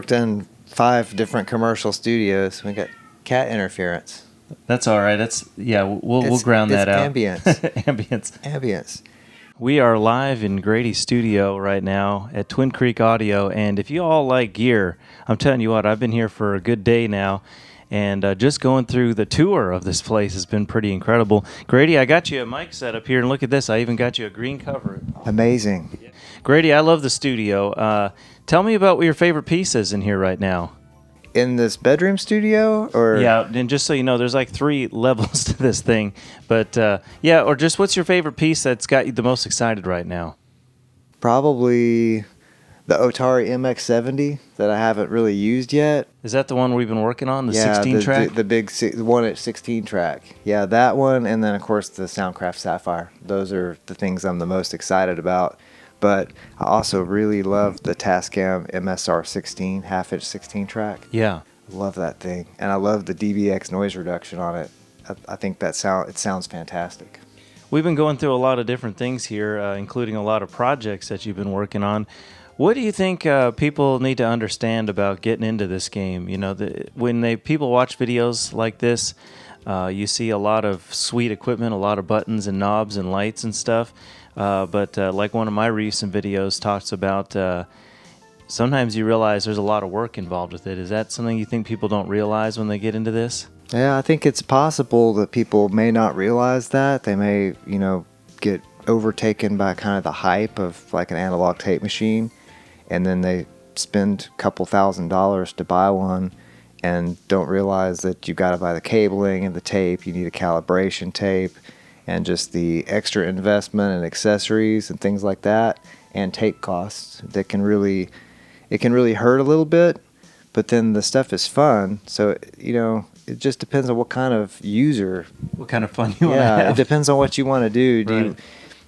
Worked in 5 different commercial studios. We got cat interference. That's all right. We'll ground that out. Ambience. Ambience. We are live in Grady studio right now at Twin Creek Audio, and if you all like gear, I'm telling you what, I've been here for a good day now, and just going through the tour of this place has been pretty incredible. Grady, I got you a mic set up here, and look at this. I even got you a green cover. Amazing. Grady, I love the studio. Tell me about what your favorite piece is in here right now. In this bedroom studio, or yeah, and just so you know, there's like 3 levels to this thing, but or just what's your favorite piece that's got you the most excited right now? Probably the Otari MX70 that I haven't really used yet. Is that the one we've been working on, the 16 track? The big one at 16 track. Yeah, that one, and then of course the Soundcraft Sapphire. Those are the things I'm the most excited about. But I also really love the Tascam MSR 16, half-inch 16 track. Yeah. I love that thing. And I love the DBX noise reduction on it. I think it sounds fantastic. We've been going through a lot of different things here, including a lot of projects that you've been working on. What do you think people need to understand about getting into this game? You know, when people watch videos like this, you see a lot of sweet equipment, a lot of buttons and knobs and lights and stuff. But like one of my recent videos talks about, sometimes you realize there's a lot of work involved with it. Is that something you think people don't realize when they get into this? Yeah, I think it's possible that people may not realize that. They may, get overtaken by kind of the hype of like an analog tape machine, and then they spend a couple $1,000s to buy one and don't realize that you've got to buy the cabling and the tape. You need a calibration tape. And just the extra investment and accessories and things like that, and tape costs that can really hurt a little bit, but then the stuff is fun. So it just depends on what kind of user, what kind of fun you want to have. Yeah, it depends on what you want to do. Right.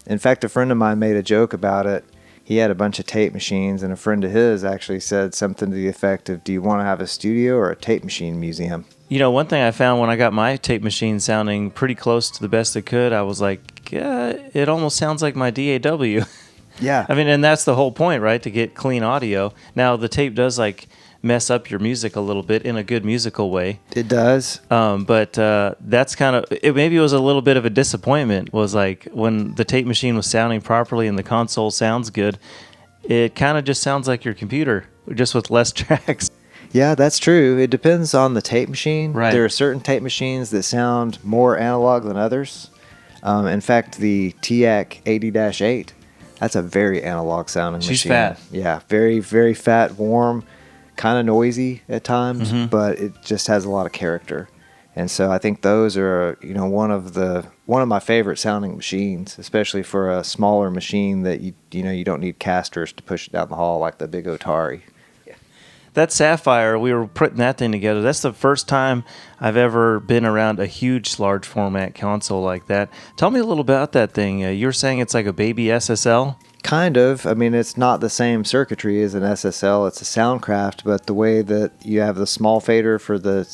In fact, a friend of mine made a joke about it. He had a bunch of tape machines, and a friend of his actually said something to the effect of, "Do you want to have a studio or a tape machine museum?" You know, one thing I found when I got my tape machine sounding pretty close to the best it could, I was like, it almost sounds like my DAW. Yeah. I mean, and that's the whole point, right? To get clean audio. Now, the tape does like mess up your music a little bit in a good musical way. It does. But that's kind of, maybe it was a little bit of a disappointment, was like when the tape machine was sounding properly and the console sounds good, it kind of just sounds like your computer, just with less tracks. Yeah, that's true. It depends on the tape machine. Right. There are certain tape machines that sound more analog than others. In fact, the TIAC 80-8, that's a very analog sounding machine. She's fat. Yeah, very, very fat, warm, kind of noisy at times, but it just has a lot of character. And so I think those are, one of my favorite sounding machines, especially for a smaller machine that you don't need casters to push it down the hall like the big Otari. That Sapphire, we were putting that thing together. That's the first time I've ever been around a huge, large format console like that. Tell me a little about that thing. You were saying it's like a baby SSL? Kind of. I mean, it's not the same circuitry as an SSL. It's a Soundcraft, but the way that you have the small fader for the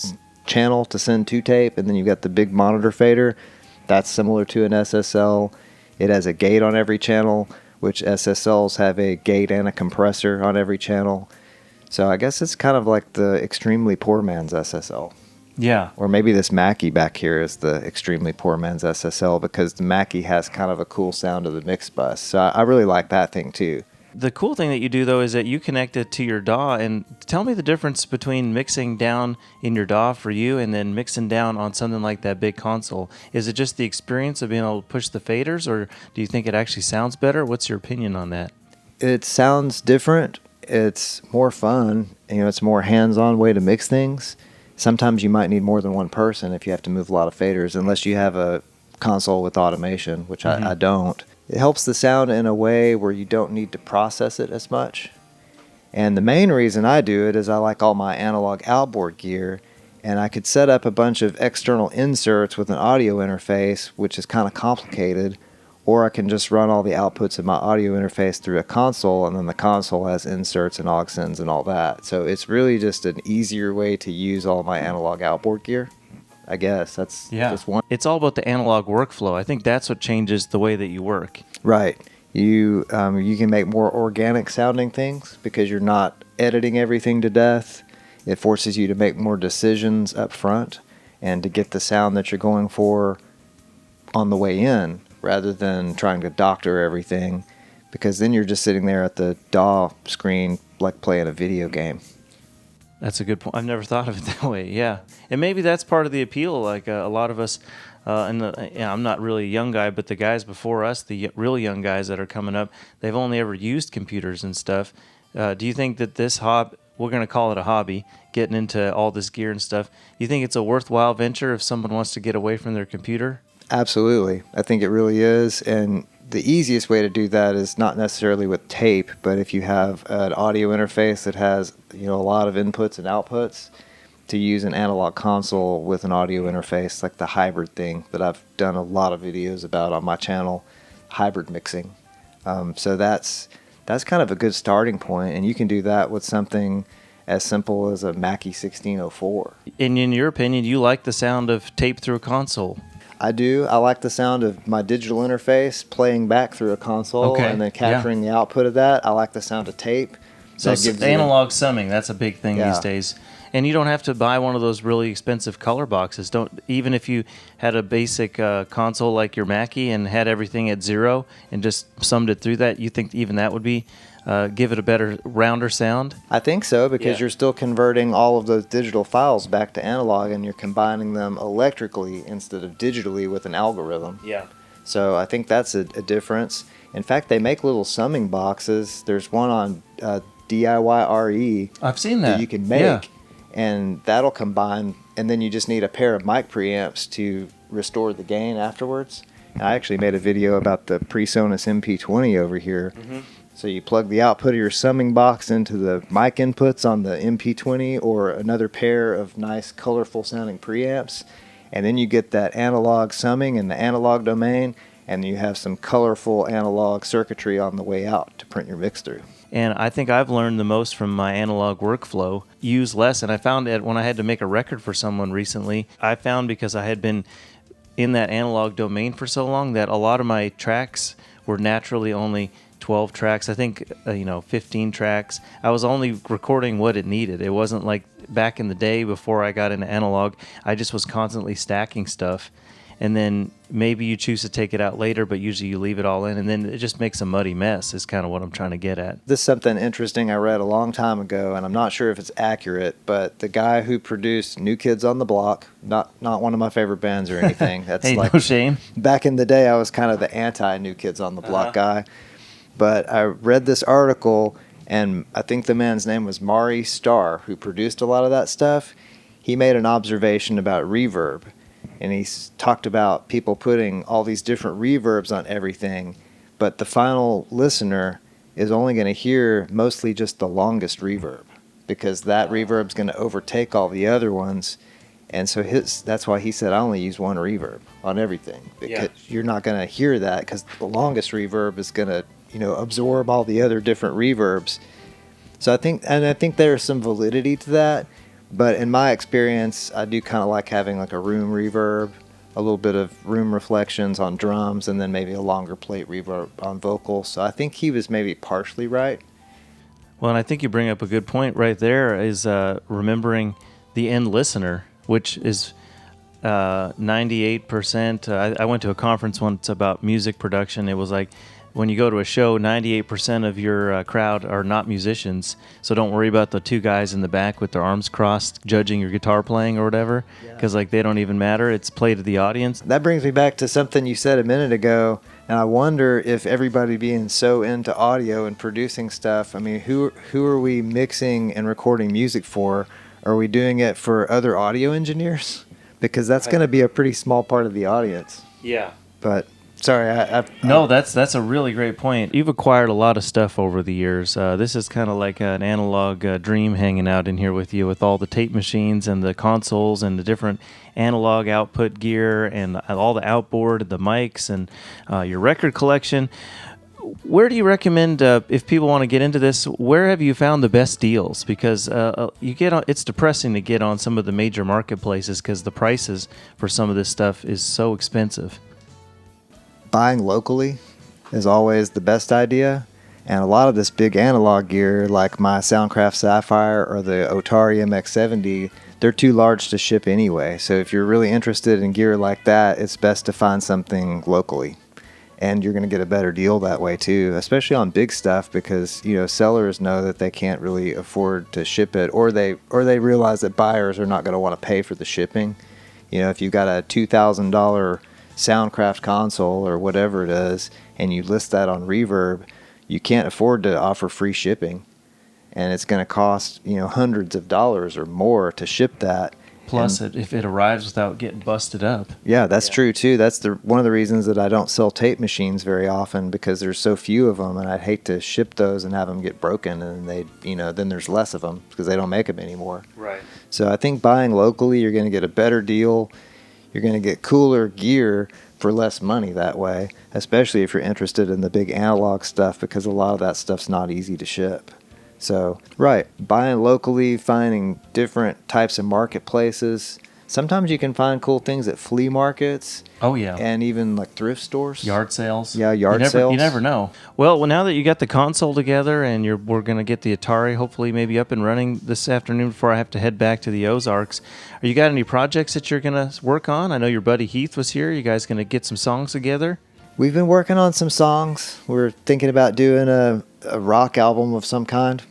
channel to send to tape, and then you've got the big monitor fader, that's similar to an SSL. It has a gate on every channel, which SSLs have a gate and a compressor on every channel. So I guess it's kind of like the extremely poor man's SSL. Yeah. Or maybe this Mackie back here is the extremely poor man's SSL, because the Mackie has kind of a cool sound to the mix bus. So I really like that thing too. The cool thing that you do, though, is that you connect it to your DAW. And tell me the difference between mixing down in your DAW for you and then mixing down on something like that big console. Is it just the experience of being able to push the faders, or do you think it actually sounds better? What's your opinion on that? It sounds different. It's more fun. It's a more hands-on way to mix things. Sometimes you might need more than one person if you have to move a lot of faders, unless you have a console with automation, which I don't. It helps the sound in a way where you don't need to process it as much. And the main reason I do it is I like all my analog outboard gear, and I could set up a bunch of external inserts with an audio interface, which is kind of complicated, or I can just run all the outputs of my audio interface through a console, and then the console has inserts and aux-ins and all that. So it's really just an easier way to use all my analog outboard gear. I guess that's just one. It's all about the analog workflow. I think that's what changes the way that you work. Right. You can make more organic sounding things because you're not editing everything to death. It forces you to make more decisions up front and to get the sound that you're going for on the way in rather than trying to doctor everything, because then you're just sitting there at the DAW screen like playing a video game. That's a good point. I've never thought of it that way. Yeah, and maybe that's part of the appeal. Like a lot of us, I'm not really a young guy, but the guys before us, the real young guys that are coming up, they've only ever used computers and stuff. Do you think that this we're going to call it a hobby, getting into all this gear and stuff, do you think it's a worthwhile venture if someone wants to get away from their computer? Absolutely. I think it really is. And the easiest way to do that is not necessarily with tape, but if you have an audio interface that has, a lot of inputs and outputs, to use an analog console with an audio interface, like the hybrid thing that I've done a lot of videos about on my channel, hybrid mixing. So that's kind of a good starting point, and you can do that with something as simple as a Mackie 1604. And in your opinion, you like the sound of tape through a console? I do. I like the sound of my digital interface playing back through a console and then capturing the output of that. I like the sound of tape. So analog summing, that's a big thing these days. And you don't have to buy one of those really expensive color boxes. Even if you had a basic console like your Mackie and had everything at 0 and just summed it through that, you think even that would be give it a better, rounder sound? I think so, because you're still converting all of those digital files back to analog, and you're combining them electrically instead of digitally with an algorithm. Yeah. So I think that's a difference. In fact, they make little summing boxes. There's one on DIY-RE. I've seen that. You can make, and that'll combine, and then you just need a pair of mic preamps to restore the gain afterwards. And I actually made a video about the PreSonus MP20 over here. Mm-hmm. So you plug the output of your summing box into the mic inputs on the MP20 or another pair of nice colorful sounding preamps, and then you get that analog summing in the analog domain, and you have some colorful analog circuitry on the way out to print your mix through. And I think I've learned the most from my analog workflow. Use less, and I found that when I had to make a record for someone recently, I found because I had been in that analog domain for so long that a lot of my tracks were naturally only 12 tracks. I think 15 tracks. I was only recording what it needed. It wasn't like back in the day before I got into analog. I just was constantly stacking stuff, and then maybe you choose to take it out later, but usually you leave it all in, and then it just makes a muddy mess is kind of what I'm trying to get at. This is something interesting I read a long time ago, and I'm not sure if it's accurate, but the guy who produced New Kids on the Block, not one of my favorite bands or anything. That's hey, no shame. Back in the day, I was kind of the anti-New Kids on the Block guy. But I read this article, and I think the man's name was Maury Starr, who produced a lot of that stuff. He made an observation about reverb, and he talked about people putting all these different reverbs on everything, but the final listener is only going to hear mostly just the longest reverb, because that reverb's going to overtake all the other ones. And so that's why he said, I only use one reverb on everything, because you're not going to hear that, because the longest reverb is going to absorb all the other different reverbs. So I think there's some validity to that, but in my experience, I do kind of like having like a room reverb, a little bit of room reflections on drums, and then maybe a longer plate reverb on vocals. So I think he was maybe partially right. Well, and I think you bring up a good point right there, is remembering the end listener, which is 98%. I went to a conference once about music production. It was like, when you go to a show, 98% of your crowd are not musicians, so don't worry about the two guys in the back with their arms crossed judging your guitar playing or whatever, because they don't even matter. It's play to the audience. That brings me back to something you said a minute ago, and I wonder if everybody being so into audio and producing stuff, I mean, who are we mixing and recording music for? Are we doing it for other audio engineers? Because that's going to be a pretty small part of the audience. Yeah. But... sorry, No, that's a really great point. You've acquired a lot of stuff over the years. This is kind of like an analog dream hanging out in here with you, with all the tape machines and the consoles and the different analog output gear and all the outboard, the mics, and your record collection. Where do you recommend, if people want to get into this, where have you found the best deals? Because it's depressing to get on some of the major marketplaces because the prices for some of this stuff is so expensive. Buying locally is always the best idea. And a lot of this big analog gear, like my Soundcraft Sapphire or the Otari MX70, they're too large to ship anyway. So if you're really interested in gear like that, it's best to find something locally. And you're going to get a better deal that way too, especially on big stuff, because sellers know that they can't really afford to ship it, or they realize that buyers are not going to want to pay for the shipping. If you've got a $2,000 Soundcraft console or whatever it is, and you list that on Reverb, you can't afford to offer free shipping, and it's going to cost hundreds of dollars or more to ship that. Plus, if it arrives without getting busted up. Yeah, that's true too. That's one of the reasons that I don't sell tape machines very often, because there's so few of them, and I'd hate to ship those and have them get broken, and then there's less of them because they don't make them anymore. Right. So I think buying locally, you're going to get a better deal. You're going to get cooler gear for less money that way, especially if you're interested in the big analog stuff, because a lot of that stuff's not easy to ship. So, right, buying locally, finding different types of marketplaces. Sometimes you can find cool things at flea markets. Oh, yeah. And even like thrift stores. Yard sales. Yeah, sales. You never know. Well, now that you got the console together and we're going to get the Atari hopefully maybe up and running this afternoon before I have to head back to the Ozarks. Are you got any projects that you're going to work on? I know your buddy Heath was here. You guys going to get some songs together? We've been working on some songs. We're thinking about doing a rock album of some kind.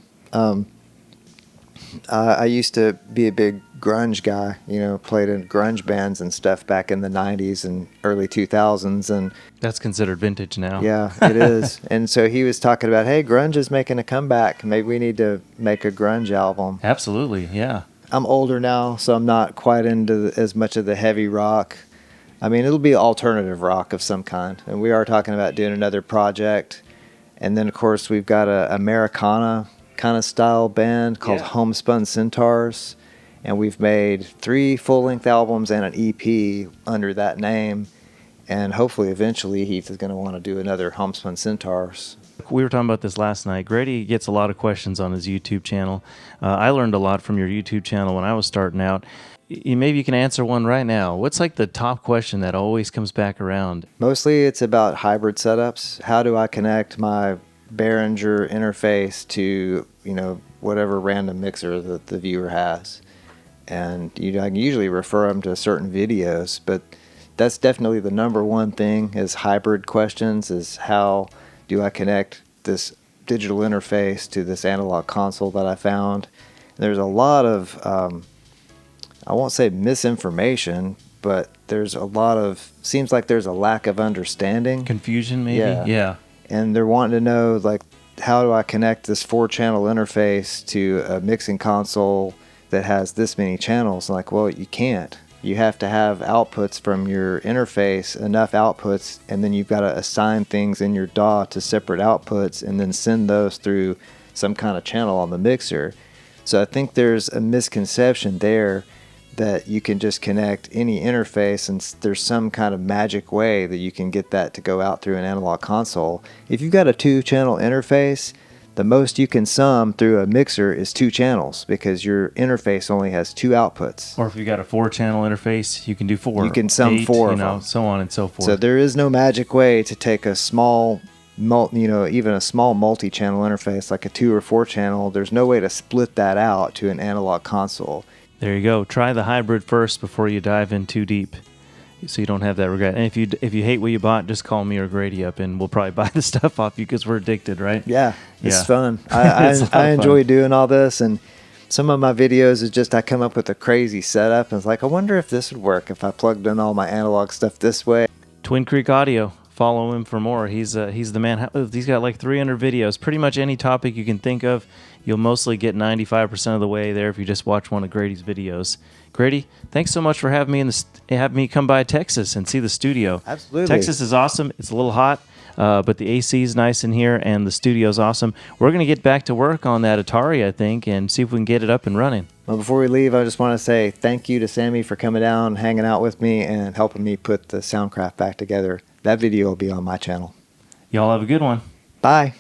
I used to be a big grunge guy, played in grunge bands and stuff back in the 90s and early 2000s. And that's considered vintage now. Yeah, it is. And so he was talking about, hey, grunge is making a comeback. Maybe we need to make a grunge album. Absolutely, yeah. I'm older now, so I'm not quite into as much of the heavy rock. I mean, it'll be alternative rock of some kind. And we are talking about doing another project. And then, of course, we've got a Americana kind of style band called Homespun Centaurs. And we've made 3 full-length albums and an EP under that name. And hopefully, eventually, Heath is going to want to do another Homespun Centaurs. We were talking about this last night. Grady gets a lot of questions on his YouTube channel. I learned a lot from your YouTube channel when I was starting out. Maybe you can answer one right now. What's like the top question that always comes back around? Mostly it's about hybrid setups. How do I connect my Behringer interface to, whatever random mixer that the viewer has? And I can usually refer them to certain videos, but that's definitely the number one thing is hybrid questions, is how do I connect this digital interface to this analog console that I found? There's a lot of I won't say misinformation, but there's a lot of, seems like there's a lack of understanding. Confusion, maybe? Yeah. And they're wanting to know, like, how do I connect this 4-channel interface to a mixing console that has this many channels? Like, well, you can't. You have to have outputs from your interface, enough outputs, and then you've got to assign things in your DAW to separate outputs and then send those through some kind of channel on the mixer. So I think there's a misconception there that you can just connect any interface and there's some kind of magic way that you can get that to go out through an analog console. If you've got a 2-channel interface, the most you can sum through a mixer is 2 channels because your interface only has 2 outputs. Or if you've got a 4-channel interface, you can do 4. You can sum 8, 4 of them. So on and so forth. So there is no magic way to take a small, even a small multi-channel interface like a 2 or 4-channel. There's no way to split that out to an analog console. There you go. Try the hybrid first before you dive in too deep, so you don't have that regret. And if you hate what you bought, just call me or Grady up, and we'll probably buy the stuff off you because we're addicted, right? Yeah, it's fun. I enjoy doing all this, and some of my videos is just I come up with a crazy setup, and it's like, I wonder if this would work if I plugged in all my analog stuff this way. Twin Creek Audio. Follow him for more. He's the man. He's got like 300 videos. Pretty much any topic you can think of, you'll mostly get 95% of the way there if you just watch one of Grady's videos. Grady, thanks so much for having me come by Texas and see the studio. Absolutely. Texas is awesome. It's a little hot, but the AC is nice in here and the studio's awesome. We're going to get back to work on that Atari, I think, and see if we can get it up and running. Well, before we leave, I just want to say thank you to Sammy for coming down, hanging out with me, and helping me put the Soundcraft back together. That video will be on my channel. Y'all have a good one. Bye.